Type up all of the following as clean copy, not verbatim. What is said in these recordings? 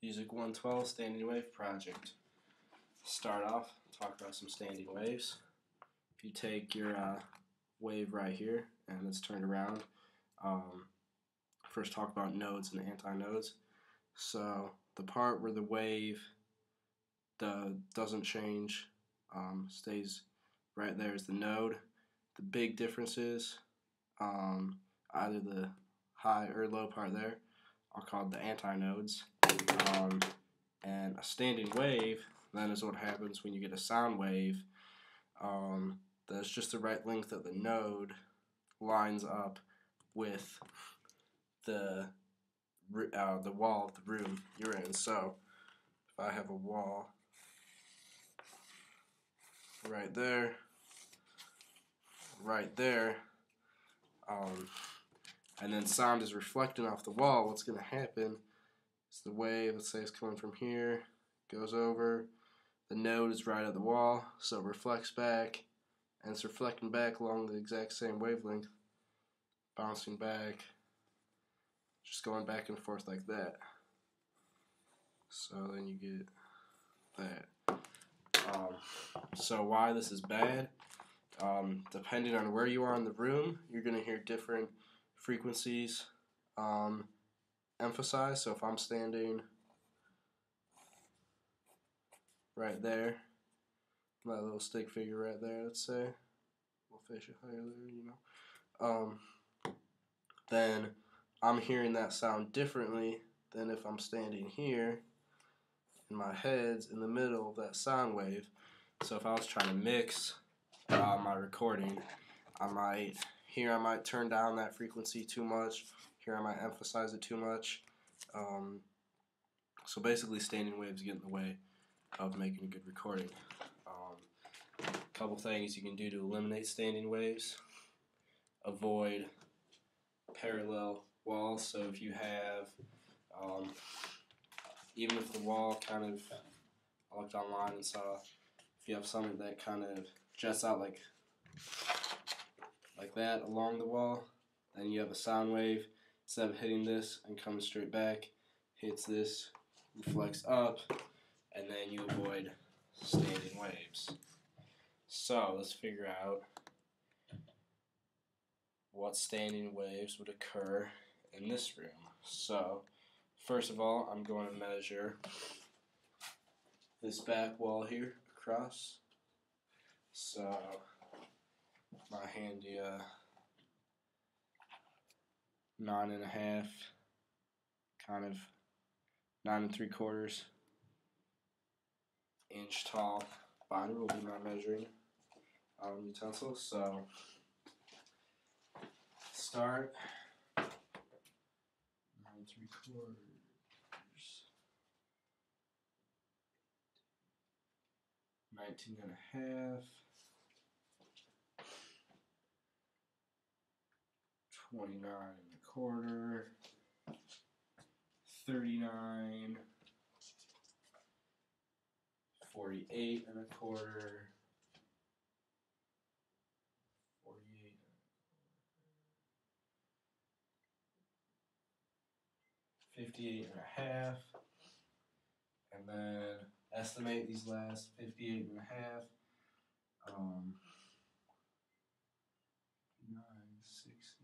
Music 112 standing wave project. Start off, talk about some standing waves. If you take your wave right here and it's turned around, first talk about nodes and antinodes. So the part where the wave doesn't change, stays right there is the node. The big difference is either the high or low part there are called the antinodes. And a standing wave then is what happens when you get a sound wave. That's just the right length that the node lines up with the wall of the room you're in. So if I have a wall right there, and then sound is reflecting off the wall, what's going to happen is the wave, let's say it's coming from here, goes over, the node is right at the wall, so it reflects back, and it's reflecting back along the exact same wavelength, bouncing back, just going back and forth like that. So then you get that. So why this is bad? Depending on where you are in the room, you're going to hear different frequencies emphasized. So if I'm standing right there, my little stick figure right there, let's say, little facial hair there, you know, then I'm hearing that sound differently than if I'm standing here and my head's in the middle of that sound wave. So if I was trying to mix my recording, I might turn down that frequency too much. Here I might emphasize it too much. So basically standing waves get in the way of making a good recording. A couple things you can do to eliminate standing waves. Avoid parallel walls. So if you have, even if the wall kind of, I looked online and saw, if you have something that kind of jets out like that along the wall, then you have a sound wave. Instead of hitting this and coming straight back, hits this, reflects up, and then you avoid standing waves. So let's figure out what standing waves would occur in this room. So first of all, I'm going to measure this back wall here across. So my handy 9.5, kind of 9 3/4 inch tall binder will be my measuring utensil. So start 9 3/4, 19.5, 29.25, 39, 48.25, 48, 58.5, and then estimate these last 58.5. 960.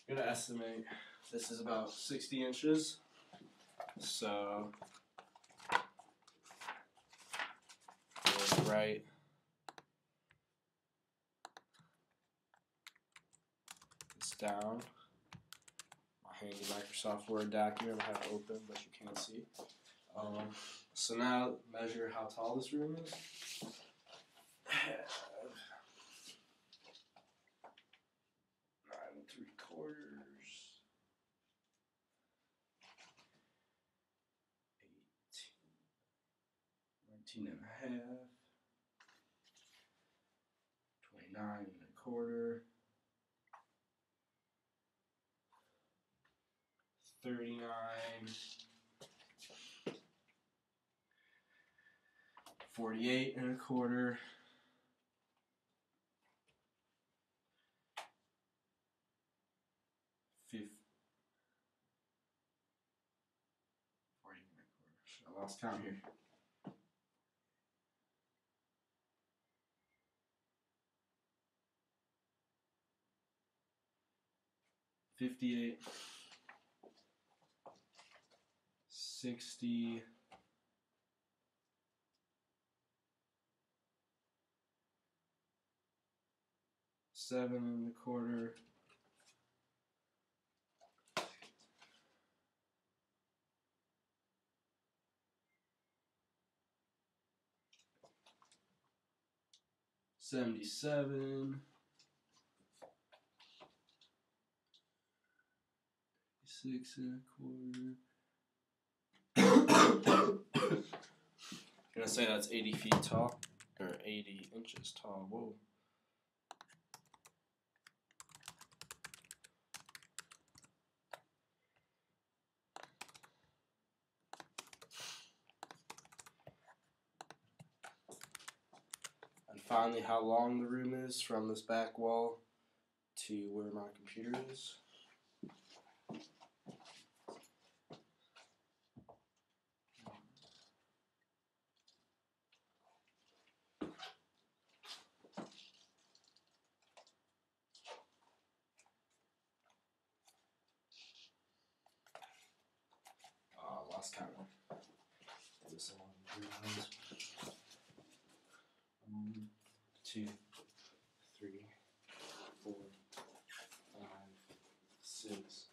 I'm gonna estimate this is about 60 inches. So we'll write this down. My handy Microsoft Word document I have it open, but you can't see. So now measure how tall this room is. 9 3/4, 19.5, 29.25, 39, 48.25, 50, I lost count here. 58, 60, 7 1/4, 77, 6 1/4. I'm gonna say that's 80 feet tall, or 80 inches tall. Whoa. And finally, how long the room is from this back wall to where my computer is. Lost count. This one. 1, 2, 3, 4, 5, 6,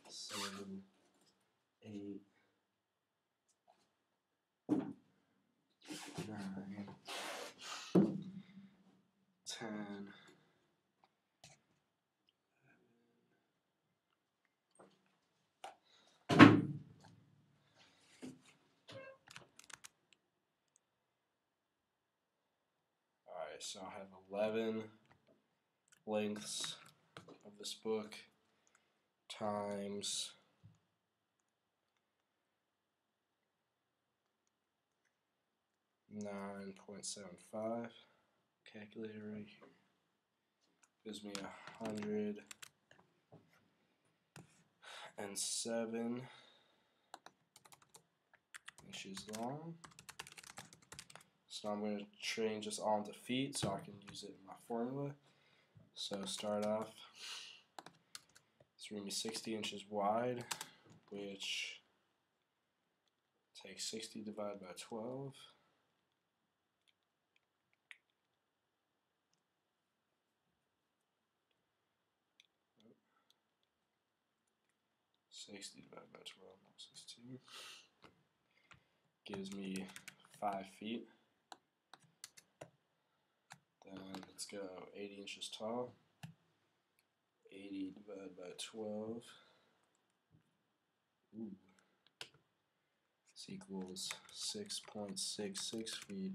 7, 8, 9, 10. Alright, so I have 11 lengths of this book times 9.75. Calculator right here. Gives me 107 inches long. So I'm going to change this all into feet so I can use it in my formula. So start off, it's going to be 60 inches wide, which takes 60 divided by 12. 60 divided by 12 minus 2 gives me 5 feet. Then let's go 80 inches tall. 80 divided by 12. Ooh. This equals 6.66 feet.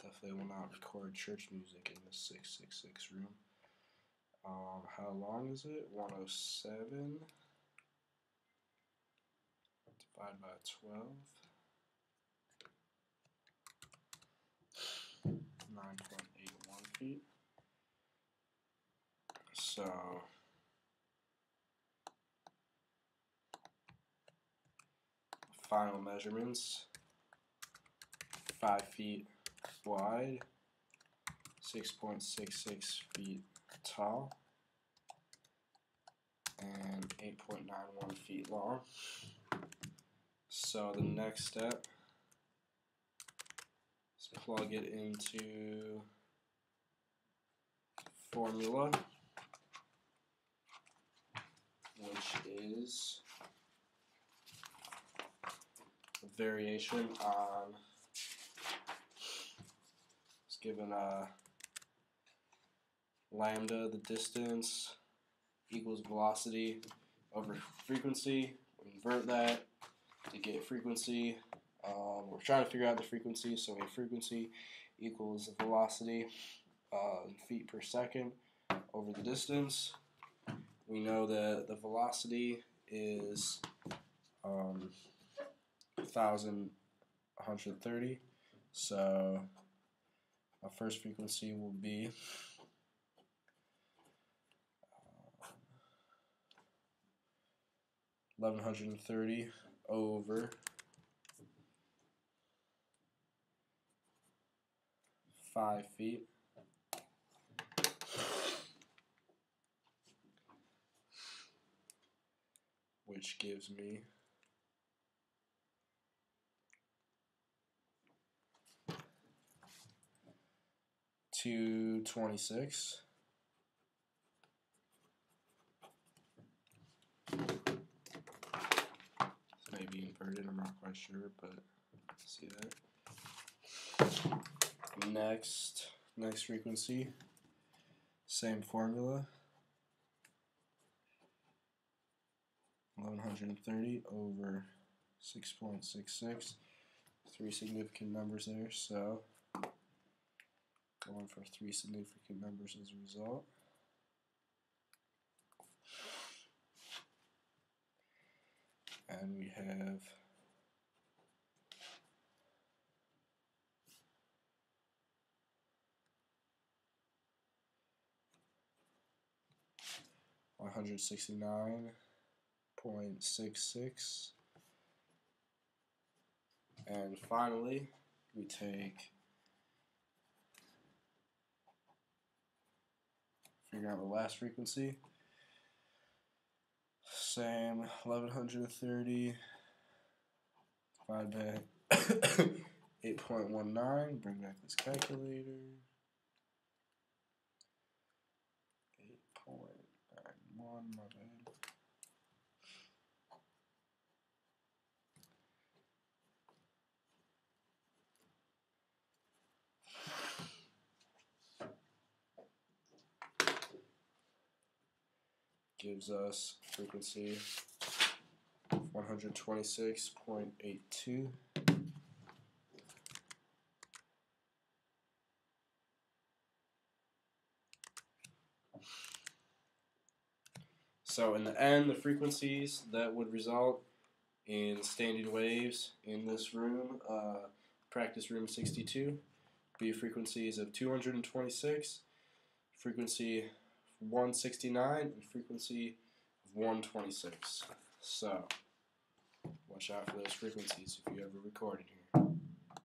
Definitely will not record church music in this 666 room. How long is it? 107 divided by 12. 9.81 feet. So final measurements: 5 feet wide, 6.66 feet tall, and 8.91 feet long. So the next step is plug it into formula, which is a variation on, it's given lambda, the distance, equals velocity over frequency. We invert that to get frequency. We're trying to figure out the frequency, so a frequency equals the velocity in feet per second over the distance. We know that the velocity is 1,130, so our first frequency will be 1130 over 5 feet, which gives me 226. Maybe inverted, I'm not quite sure, but see that. Next frequency, same formula. 1130 over 6.66. 3 significant numbers there, so going for 3 significant numbers as a result. And we have 169.66. And finally, we take, figure out the last frequency. Same 1130 divided by 8.19. Bring back this calculator. 8.91, my bad. Gives us frequency 126.82. So in the end, the frequencies that would result in standing waves in this room, practice room 62, be frequencies of 226, frequency 169, and frequency of 126. So watch out for those frequencies if you ever record in here.